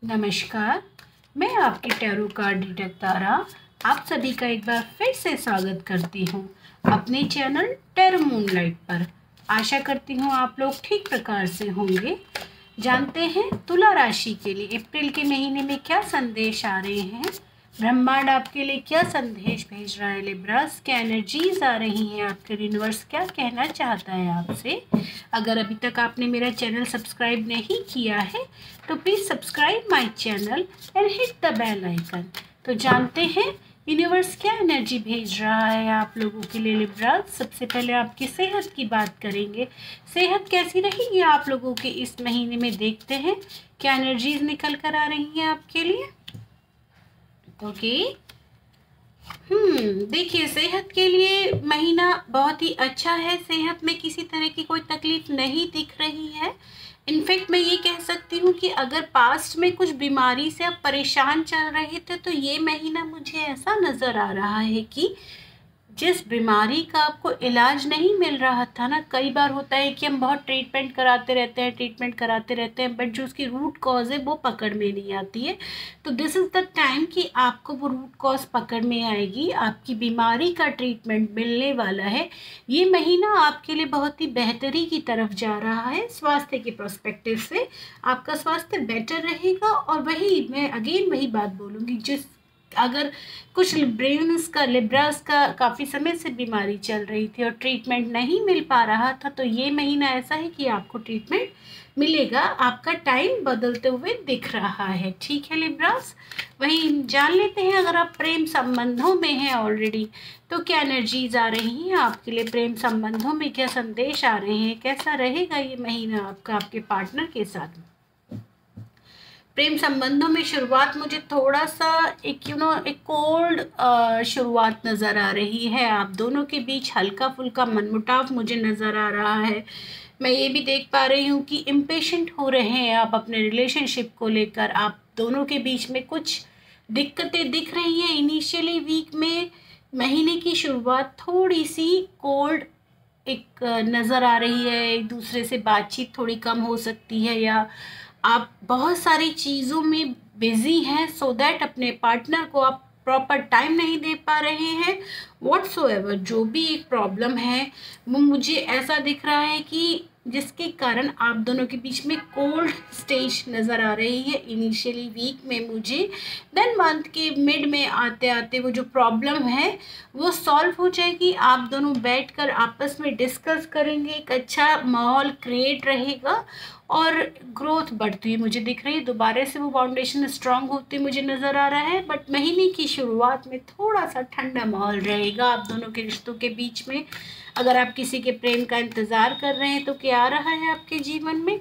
नमस्कार। मैं आपकी टैरो कार्ड रीडर तारा आप सभी का एक बार फिर से स्वागत करती हूँ अपने चैनल टैरो मूनलाइट पर। आशा करती हूँ आप लोग ठीक प्रकार से होंगे। जानते हैं तुला राशि के लिए अप्रैल के महीने में क्या संदेश आ रहे हैं, ब्रह्मांड आपके लिए क्या संदेश भेज रहा है। लिब्रास क्या एनर्जीज आ रही हैं, आपके यूनिवर्स क्या कहना चाहता है आपसे। अगर अभी तक आपने मेरा चैनल सब्सक्राइब नहीं किया है तो please subscribe my channel and hit the bell icon. तो जानते हैं यूनिवर्स क्या एनर्जी भेज रहा है आप लोगों के लिए। लिब्रास, सबसे पहले आपकी सेहत की बात करेंगे। सेहत कैसी रहेगी आप लोगों के इस महीने में, देखते हैं क्या एनर्जीज निकल कर आ रही हैं आपके लिए। ओके देखिए, सेहत के लिए महीना बहुत ही अच्छा है। सेहत में किसी तरह की कोई तकलीफ नहीं दिख रही है। इनफैक्ट मैं ये कह सकती हूँ कि अगर पास्ट में कुछ बीमारी से आप परेशान चल रहे थे तो ये महीना मुझे ऐसा नज़र आ रहा है कि जिस बीमारी का आपको इलाज नहीं मिल रहा था ना, कई बार होता है कि हम बहुत ट्रीटमेंट कराते रहते हैं बट जो उसकी रूट कॉज है वो पकड़ में नहीं आती है। तो दिस इज़ द टाइम कि आपको वो रूट कॉज पकड़ में आएगी, आपकी बीमारी का ट्रीटमेंट मिलने वाला है। ये महीना आपके लिए बहुत ही बेहतरी की तरफ जा रहा है। स्वास्थ्य के प्रोस्पेक्टिव से आपका स्वास्थ्य बेटर रहेगा। और वही मैं अगेन वही बात बोलूँगी, जिस अगर कुछ लिब्रास का काफ़ी समय से बीमारी चल रही थी और ट्रीटमेंट नहीं मिल पा रहा था, तो ये महीना ऐसा है कि आपको ट्रीटमेंट मिलेगा। आपका टाइम बदलते हुए दिख रहा है। ठीक है लिब्रास, वही जान लेते हैं अगर आप प्रेम संबंधों में हैं ऑलरेडी तो क्या एनर्जीज आ रही हैं आपके लिए। प्रेम संबंधों में क्या संदेश आ रहे हैं, कैसा रहेगा ये महीना आपका आपके पार्टनर के साथ। प्रेम संबंधों में शुरुआत मुझे थोड़ा सा एक एक कोल्ड शुरुआत नज़र आ रही है। आप दोनों के बीच हल्का फुल्का मनमुटाव मुझे नज़र आ रहा है। मैं ये भी देख पा रही हूँ कि इम्पेशेंट हो रहे हैं आप अपने रिलेशनशिप को लेकर। आप दोनों के बीच में कुछ दिक्कतें दिख रही हैं। इनिशियली वीक में महीने की शुरुआत थोड़ी सी कोल्ड एक नज़र आ रही है। एक दूसरे से बातचीत थोड़ी कम हो सकती है, या आप बहुत सारी चीज़ों में बिजी हैं सो दैट अपने पार्टनर को आप प्रॉपर टाइम नहीं दे पा रहे हैं। व्हाटसोएवर जो भी एक प्रॉब्लम है वो मुझे ऐसा दिख रहा है कि जिसके कारण आप दोनों के बीच में कोल्ड स्टेज नज़र आ रही है इनिशियली वीक में मुझे। देन मंथ के मिड में आते आते वो जो प्रॉब्लम है वो सॉल्व हो जाएगी। आप दोनों बैठकर आपस में डिस्कस करेंगे, एक अच्छा माहौल क्रिएट रहेगा और ग्रोथ बढ़ती हुई मुझे दिख रही है। दोबारा से वो फाउंडेशन स्ट्रांग होती मुझे नज़र आ रहा है। बट महीने की शुरुआत में थोड़ा सा ठंडा माहौल रहेगा आप दोनों के रिश्तों के बीच में। अगर आप किसी के प्रेम का इंतज़ार कर रहे हैं तो क्या आ रहा है आपके जीवन में।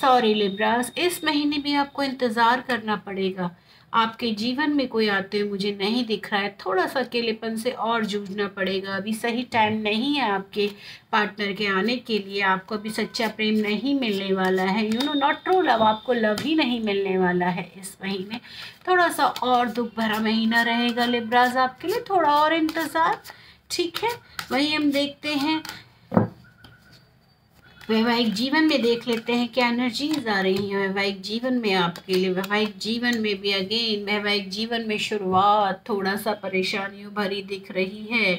सॉरी लिब्रास, इस महीने भी आपको इंतज़ार करना पड़ेगा। आपके जीवन में कोई आते हुए मुझे नहीं दिख रहा है। थोड़ा सा अकेलेपन से और जूझना पड़ेगा। अभी सही टाइम नहीं है आपके पार्टनर के आने के लिए। आपको अभी सच्चा प्रेम नहीं मिलने वाला है। नॉट ट्रू लव, आपको लव ही नहीं मिलने वाला है इस महीने। थोड़ा सा और दुख भरा महीना रहेगा लिब्रास आपके लिए, थोड़ा और इंतज़ार। ठीक है, वही हम देखते हैं वैवाहिक जीवन में। देख लेते हैं क्या एनर्जीज आ रही हैं वैवाहिक जीवन में आपके लिए। वैवाहिक जीवन में भी अगेन वैवाहिक जीवन में शुरुआत थोड़ा सा परेशानियों भरी दिख रही है।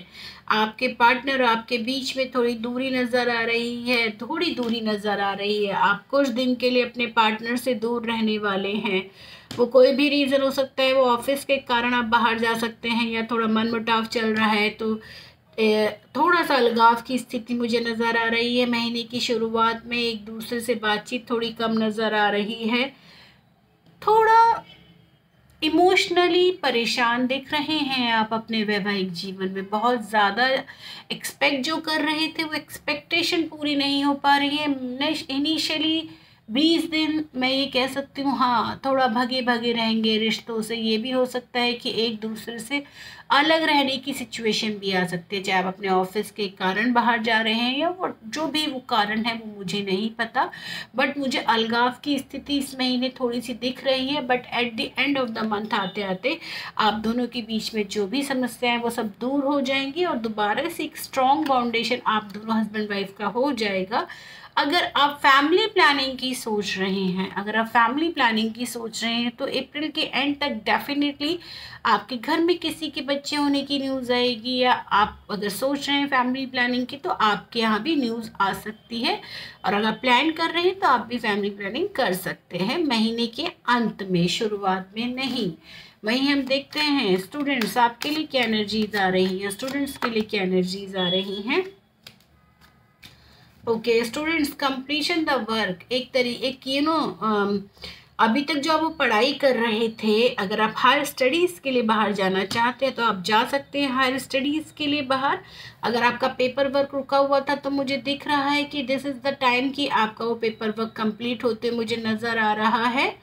आपके पार्टनर आपके बीच में थोड़ी दूरी नज़र आ रही है, थोड़ी दूरी नज़र आ रही है। आप कुछ दिन के लिए अपने पार्टनर से दूर रहने वाले हैं। वो कोई भी रीज़न हो सकता है, वो ऑफिस के कारण आप बाहर जा सकते हैं, या थोड़ा मनमुटाव चल रहा है तो थोड़ा सा अलगाव की स्थिति मुझे नज़र आ रही है। महीने की शुरुआत में एक दूसरे से बातचीत थोड़ी कम नज़र आ रही है। थोड़ा इमोशनली परेशान दिख रहे हैं आप अपने वैवाहिक जीवन में। बहुत ज़्यादा एक्सपेक्ट जो कर रहे थे वो एक्सपेक्टेशन पूरी नहीं हो पा रही है। इनिशियली 20 दिन मैं ये कह सकती हूँ, हाँ थोड़ा भगे भगे रहेंगे रिश्तों से। ये भी हो सकता है कि एक दूसरे से अलग रहने की सिचुएशन भी आ सकती है, चाहे आप अपने ऑफिस के कारण बाहर जा रहे हैं या वो जो भी वो कारण है वो मुझे नहीं पता। बट मुझे अलगाव की स्थिति इस महीने थोड़ी सी दिख रही है। But at the end of the month आते आते आप दोनों के बीच में जो भी समस्याएं वो सब दूर हो जाएंगी और दोबारा से एक स्ट्रॉन्ग फाउंडेशन आप दोनों हस्बैंड वाइफ का हो जाएगा। अगर आप फैमिली प्लानिंग की सोच रहे हैं, अगर आप फैमिली प्लानिंग की सोच रहे हैं तो अप्रैल के एंड तक डेफिनेटली आपके घर में किसी के बच्चे होने की न्यूज़ आएगी, या आप अगर सोच रहे हैं फैमिली प्लानिंग की तो आपके यहाँ भी न्यूज़ आ सकती है। और अगर प्लान कर रहे हैं तो आप भी फैमिली प्लानिंग कर सकते हैं, महीने के अंत में, शुरुआत में नहीं। वहीं हम देखते हैं स्टूडेंट्स, आपके लिए क्या एनर्जीज आ रही हैं, स्टूडेंट्स के लिए क्या एनर्जीज आ रही हैं। Okay students, completion the work, अभी तक जो आप वो पढ़ाई कर रहे थे, अगर आप हायर स्टडीज़ के लिए बाहर जाना चाहते हैं तो आप जा सकते हैं हायर स्टडीज़ के लिए बाहर। अगर आपका पेपर वर्क रुका हुआ था तो मुझे दिख रहा है कि दिस इज़ द टाइम कि आपका वो पेपर वर्क कंप्लीट होते मुझे नज़र आ रहा है।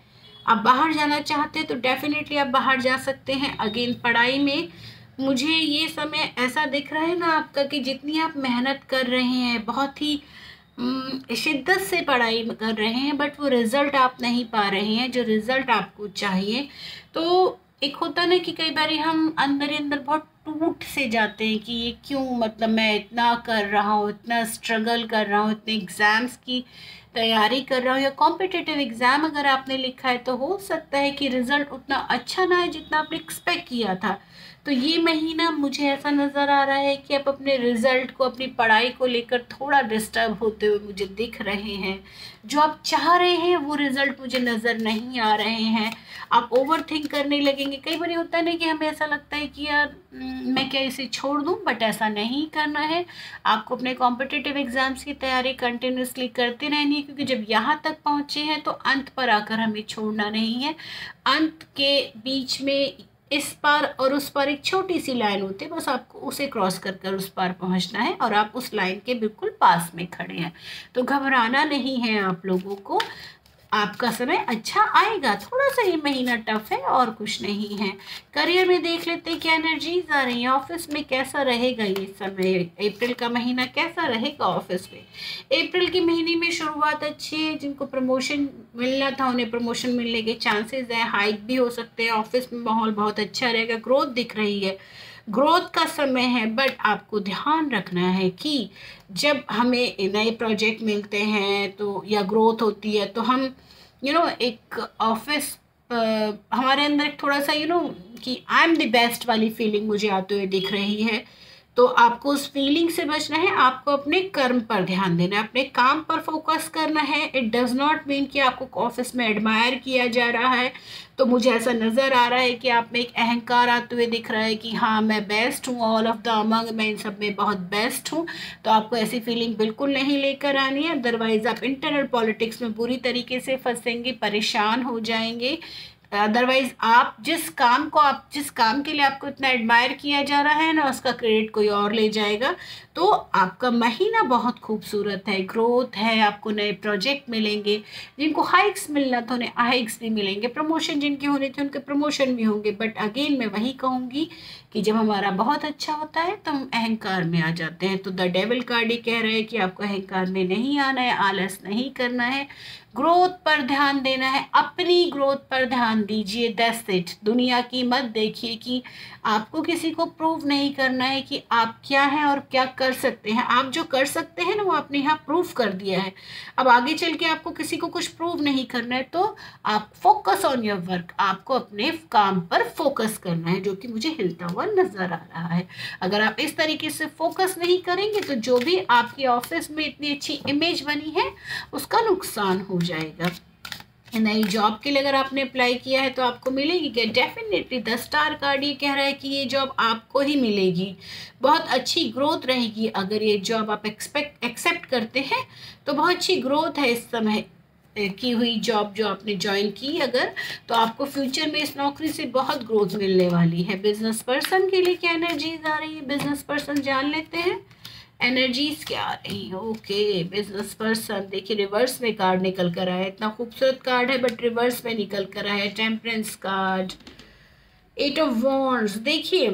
आप बाहर जाना चाहते हैं तो डेफिनेटली आप बाहर जा सकते हैं। अगेन पढ़ाई में मुझे ये समय ऐसा दिख रहा है ना आपका कि जितनी आप मेहनत कर रहे हैं, बहुत ही शिद्दत से पढ़ाई कर रहे हैं, बट वो रिज़ल्ट आप नहीं पा रहे हैं जो रिज़ल्ट आपको चाहिए। तो एक होता ना कि कई बार हम अंदर ही अंदर बहुत टूट से जाते हैं कि ये क्यों, मतलब मैं इतना कर रहा हूँ, इतना स्ट्रगल कर रहा हूँ, इतने एग्ज़ाम्स की तैयारी कर रहा हूँ, या कॉम्पिटिटिव एग्ज़ाम अगर आपने लिखा है तो हो सकता है कि रिज़ल्ट उतना अच्छा ना है जितना आपने एक्सपेक्ट किया था। तो ये महीना मुझे ऐसा नज़र आ रहा है कि आप अपने रिज़ल्ट को, अपनी पढ़ाई को लेकर थोड़ा डिस्टर्ब होते हुए मुझे दिख रहे हैं। जो आप चाह रहे हैं वो रिज़ल्ट मुझे नज़र नहीं आ रहे हैं। आप ओवर थिंक करने लगेंगे। कई बार होता है ना कि हमें ऐसा लगता है कि यार मैं क्या इसे छोड़ दूं, बट ऐसा नहीं करना है। आपको अपने कॉम्पिटिटिव एग्ज़ाम्स की तैयारी कंटिन्यूसली करते रहनी है, क्योंकि जब यहाँ तक पहुँचे हैं तो अंत पर आकर हमें छोड़ना नहीं है। अंत के बीच में इस पार और उस पार एक छोटी सी लाइन होती है, बस आपको उसे क्रॉस कर कर उस पार पहुंचना है और आप उस लाइन के बिल्कुल पास में खड़े हैं। तो घबराना नहीं है आप लोगों को, आपका समय अच्छा आएगा। थोड़ा सा ये महीना टफ है और कुछ नहीं है। करियर में देख लेते हैं क्या एनर्जीज आ रही है, ऑफिस में कैसा रहेगा ये समय, अप्रैल का महीना कैसा रहेगा ऑफिस में। अप्रैल के महीने में शुरुआत अच्छी है, जिनको प्रमोशन मिलना था उन्हें प्रमोशन मिलने के चांसेस हैं, हाइक भी हो सकते हैं, ऑफिस में माहौल बहुत अच्छा रहेगा, ग्रोथ दिख रही है, ग्रोथ का समय है। बट आपको ध्यान रखना है कि जब हमें नए प्रोजेक्ट मिलते हैं तो, या ग्रोथ होती है तो हम एक ऑफिस हमारे अंदर एक थोड़ा सा कि आई एम द बेस्ट वाली फीलिंग मुझे आते हुए दिख रही है। तो आपको उस फीलिंग से बचना है, आपको अपने कर्म पर ध्यान देना है, अपने काम पर फोकस करना है। इट डज़ नॉट मीन कि आपको ऑफिस में एडमायर किया जा रहा है। तो मुझे ऐसा नज़र आ रहा है कि आप में एक अहंकार आते हुए दिख रहा है कि हाँ मैं बेस्ट हूँ, ऑल ऑफ द अमंग, मैं इन सब में बहुत बेस्ट हूँ। तो आपको ऐसी फीलिंग बिल्कुल नहीं लेकर आनी है, अदरवाइज़ आप इंटरनल पॉलिटिक्स में बुरी तरीके से फंसेंगे, परेशान हो जाएंगे। अदरवाइज आप जिस काम के लिए आपको इतना एडमायर किया जा रहा है ना, उसका क्रेडिट कोई और ले जाएगा। तो आपका महीना बहुत खूबसूरत है, ग्रोथ है, आपको नए प्रोजेक्ट मिलेंगे, जिनको हाइक्स मिलना था उन्हें हाइक्स भी मिलेंगे, प्रमोशन जिनके होने थे उनके प्रमोशन भी होंगे। बट अगेन मैं वही कहूँगी कि जब हमारा बहुत अच्छा होता है तो हम अहंकार में आ जाते हैं। तो द डेविल कार्ड ये कह रहे हैं कि आपको अहंकार में नहीं आना है, आलस नहीं करना है, ग्रोथ पर ध्यान देना है, अपनी ग्रोथ पर ध्यान दीजिए। That's it. दुनिया की मत देखिए कि आपको किसी को प्रूव नहीं करना है कि आप क्या हैं और क्या कर सकते हैं। आप जो कर सकते हैं ना वो आपने यहाँ प्रूव कर दिया है। अब आगे चल के आपको किसी को कुछ प्रूव नहीं करना है, तो आप फोकस ऑन योर वर्क, आपको अपने काम पर फोकस करना है, जो कि मुझे हिलता हुआ नजर आ रहा है। अगर आप इस तरीके से फोकस नहीं करेंगे तो जो भी आपकी ऑफिस में इतनी अच्छी इमेज बनी है उसका नुकसान हो जाएगा। नई जॉब के लिए अगर आपने अप्लाई किया है तो आपको मिलेगी क्या? डेफिनेटली। 10 स्टार कार्ड ये कह रहा है कि ये जॉब आपको ही मिलेगी, बहुत अच्छी ग्रोथ रहेगी। अगर ये जॉब आप एक्सेप्ट करते हैं तो बहुत अच्छी ग्रोथ है इस समय की हुई जॉब जो आपने ज्वाइन की अगर, तो आपको फ्यूचर में इस नौकरी से बहुत ग्रोथ मिलने वाली है। बिजनेस पर्सन के लिए क्या एनर्जीज आ रही है, बिजनेस पर्सन जान लेते हैं एनर्जीज क्या आ रही है। ओके बिजनेस पर्सन, देखिए रिवर्स में कार्ड निकल कर आया है, इतना खूबसूरत कार्ड है बट रिवर्स में निकल कर आया है। टेम्परेंस कार्ड, 8 ऑफ वॉन्ड्स, देखिए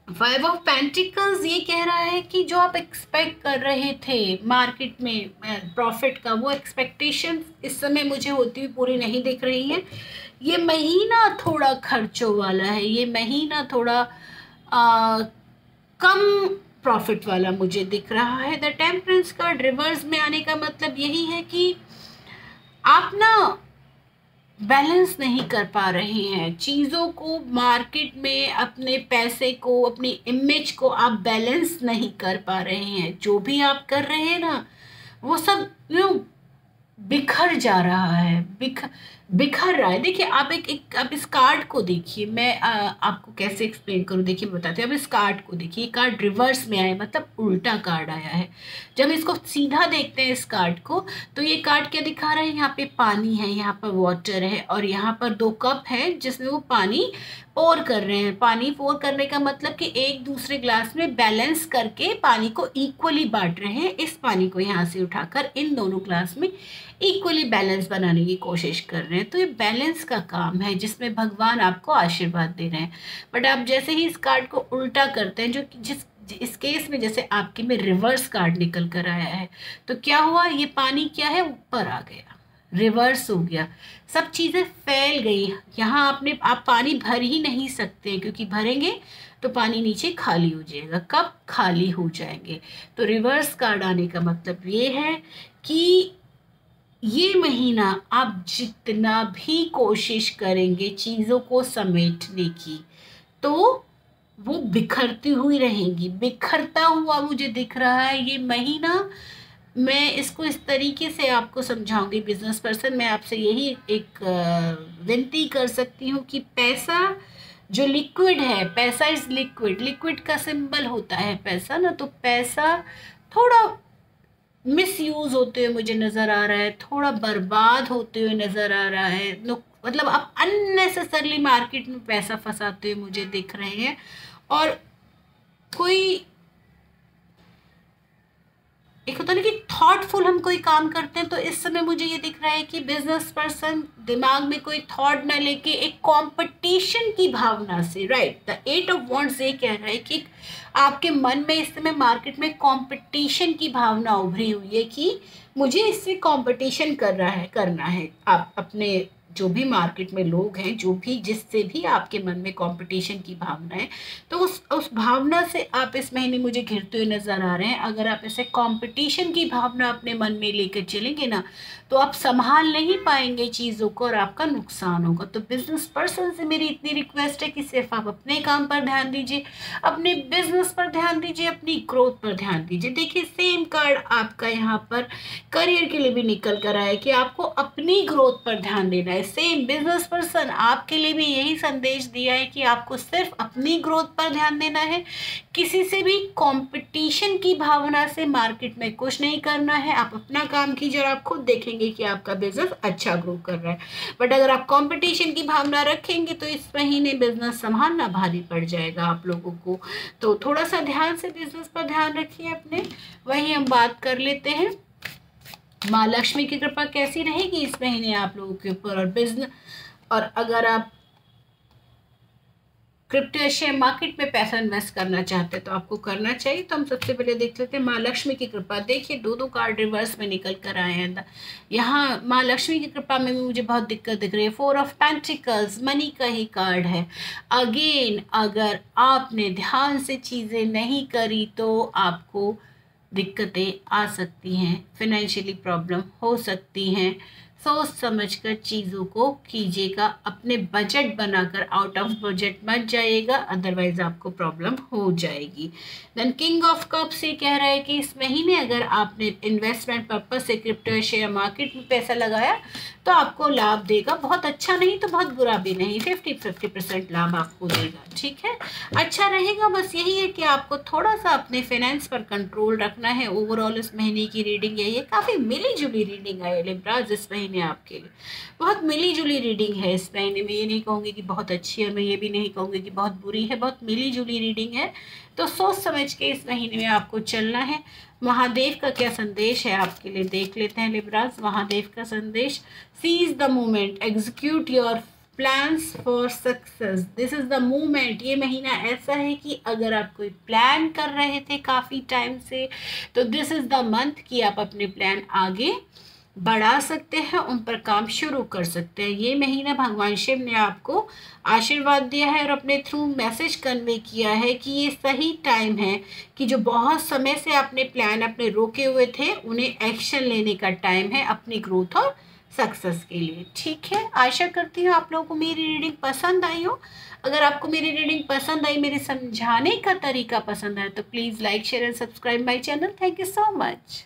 5 ऑफ पेंटिकल्स ये कह रहा है कि जो आप एक्सपेक्ट कर रहे थे मार्केट में प्रॉफिट का, वो एक्सपेक्टेशन इस समय मुझे होती हुई पूरी नहीं दिख रही है। ये महीना थोड़ा खर्चों वाला है, ये महीना थोड़ा कम प्रॉफिट वाला मुझे दिख रहा है। द टेम्परेंस कार्ड रिवर्स में आने का मतलब यही है कि आप ना बैलेंस नहीं कर पा रहे हैं चीज़ों को, मार्केट में अपने पैसे को, अपनी इमेज को आप बैलेंस नहीं कर पा रहे हैं। जो भी आप कर रहे हैं ना वो सब बिखर जा रहा है, बिखर रहा है। देखिए आप आप इस कार्ड को देखिए, मैं आपको कैसे एक्सप्लेन करूँ, देखिए बताते हैं। अब इस कार्ड को देखिए, ये कार्ड रिवर्स में आया मतलब उल्टा कार्ड आया है। जब इसको सीधा देखते हैं इस कार्ड को, तो ये कार्ड क्या दिखा रहा है, यहाँ पे पानी है, यहाँ पर वाटर है और यहाँ पर 2 कप है जिसमें वो पानी पोर कर रहे हैं। पानी पोर करने का मतलब कि एक दूसरे ग्लास में बैलेंस करके पानी को इक्वली बांट रहे हैं। इस पानी को यहाँ से उठाकर इन दोनों ग्लास में इक्वली बैलेंस बनाने की कोशिश कर रहे हैं। तो ये बैलेंस का काम है जिसमें भगवान आपको आशीर्वाद दे रहे हैं। बट आप जैसे ही इस कार्ड को उल्टा करते हैं, जो कि इस केस में जैसे आपके में रिवर्स कार्ड निकल कर आया है, तो क्या हुआ, ये पानी क्या है, ऊपर आ गया, रिवर्स हो गया, सब चीज़ें फैल गई। यहाँ आप पानी भर ही नहीं सकते क्योंकि भरेंगे तो पानी नीचे खाली हो जाएगा, कप खाली हो जाएंगे। तो रिवर्स कार्ड आने का मतलब ये है कि ये महीना आप जितना भी कोशिश करेंगे चीज़ों को समेटने की, तो वो बिखरती हुई रहेंगी, बिखरता हुआ मुझे दिख रहा है ये महीना। मैं इसको इस तरीके से आपको समझाऊंगी, बिजनेस पर्सन मैं आपसे यही एक विनती कर सकती हूँ कि पैसा जो लिक्विड है, पैसा इज लिक्विड, लिक्विड का सिंबल होता है पैसा ना, तो पैसा थोड़ा मिसयूज होते हुए मुझे नज़र आ रहा है, थोड़ा बर्बाद होते हुए नज़र आ रहा है। मतलब आप अननेसेसरली मार्केट में पैसा फंसाते हुए मुझे दिख रहे हैं। और कोई एक होता है ना कि थॉटफुल हम कोई काम करते हैं, तो इस समय मुझे ये दिख रहा है कि बिजनेस पर्सन दिमाग में कोई थॉट ना लेके एक कंपटीशन की भावना से, राइट, द 8 ऑफ वॉन्ड्स ये कह रहा है कि आपके मन में इस समय मार्केट में कंपटीशन की भावना उभरी हुई है कि मुझे इससे कंपटीशन करना है। आप अपने जो भी मार्केट में लोग हैं, जो भी जिससे भी आपके मन में कंपटीशन की भावना है, तो उस भावना से आप इस महीने मुझे घिरते हुए नज़र आ रहे हैं। अगर आप ऐसे कंपटीशन की भावना अपने मन में लेकर चलेंगे ना, तो आप संभाल नहीं पाएंगे चीज़ों को और आपका नुकसान होगा। तो बिजनेस पर्सन से मेरी इतनी रिक्वेस्ट है कि सिर्फ आप अपने काम पर ध्यान दीजिए, अपने बिजनेस पर ध्यान दीजिए, अपनी ग्रोथ पर ध्यान दीजिए। देखिए सेम कार्ड आपका यहाँ पर करियर के लिए भी निकल कर आया है कि आपको अपनी ग्रोथ पर ध्यान देना है। सेम बिजनेस पर्सन आपके लिए भी यही संदेश दिया है कि आपको सिर्फ अपनी ग्रोथ पर ध्यान देना है, किसी से भी कंपटीशन की भावना से मार्केट में कुछ नहीं करना है। आप अपना काम कीजिए और आप खुद देखेंगे कि आपका बिजनेस अच्छा ग्रो कर रहा है। बट अगर आप कंपटीशन की भावना रखेंगे तो इस महीने बिजनेस संभालना भारी पड़ जाएगा आप लोगों को। तो थोड़ा सा ध्यान से बिजनेस पर ध्यान रखिए अपने। वही हम बात कर लेते हैं, माँ लक्ष्मी की कृपा कैसी रहेगी इस महीने आप लोगों के ऊपर और बिजनेस। और अगर आप क्रिप्टो शेयर मार्केट में पैसा इन्वेस्ट करना चाहते हैं तो आपको करना चाहिए। तो हम सबसे पहले देख लेते हैं माँ लक्ष्मी की कृपा। देखिए दो कार्ड रिवर्स में निकल कर आए हैं। यहाँ माँ लक्ष्मी की कृपा में भी मुझे बहुत दिक्कत दिख रही है। 4 ऑफ पेंटिकल्स मनी का ही कार्ड है। अगेन अगर आपने ध्यान से चीज़ें नहीं करी तो आपको दिक्कतें आ सकती हैं, फिनेंशियली प्रॉब्लम हो सकती हैं। सोच समझकर चीज़ों को कीजिएगा, अपने बजट बनाकर आउट ऑफ बजट मत जाइएगा, अदरवाइज आपको प्रॉब्लम हो जाएगी। देन किंग ऑफ कप्स ये कह रहा है कि इस महीने अगर आपने इन्वेस्टमेंट पर्पज से क्रिप्टो शेयर मार्केट में पैसा लगाया तो आपको लाभ देगा, बहुत अच्छा नहीं तो बहुत बुरा भी नहीं, 50-50% लाभ आपको देगा, ठीक है, अच्छा रहेगा। बस यही है कि आपको थोड़ा सा अपने फाइनेंस पर कंट्रोल रखना है। ओवरऑल इस महीने की रीडिंग यही है, काफ़ी मिली जुली रीडिंग है लिब्राज इस महीने आपके लिए, बहुत मिली जुली रीडिंग है इस महीने में। ये नहीं कहूँगी कि बहुत अच्छी है, मैं ये भी नहीं कहूँगी कि बहुत बुरी है, बहुत मिली जुली रीडिंग है। तो सोच समझ के इस महीने में आपको चलना है। महादेव का क्या संदेश है आपके लिए देख लेते हैं लिब्राज। महादेव का संदेश, seize the moment, execute your plans for success, this is the moment. ये महीना ऐसा है कि अगर आप कोई प्लान कर रहे थे काफ़ी टाइम से, तो दिस इज द मंथ कि आप अपने प्लान आगे बढ़ा सकते हैं, उन पर काम शुरू कर सकते हैं। ये महीना भगवान शिव ने आपको आशीर्वाद दिया है और अपने थ्रू मैसेज कन्वे किया है कि ये सही टाइम है कि जो बहुत समय से आपने प्लान अपने रोके हुए थे उन्हें एक्शन लेने का टाइम है अपनी ग्रोथ और सक्सेस के लिए। ठीक है, आशा करती हूँ आप लोगों को मेरी रीडिंग पसंद आई हो। अगर आपको मेरी रीडिंग पसंद आई, मेरे समझाने का तरीका पसंद आया, तो please like share and subscribe my channel. Thank you so much.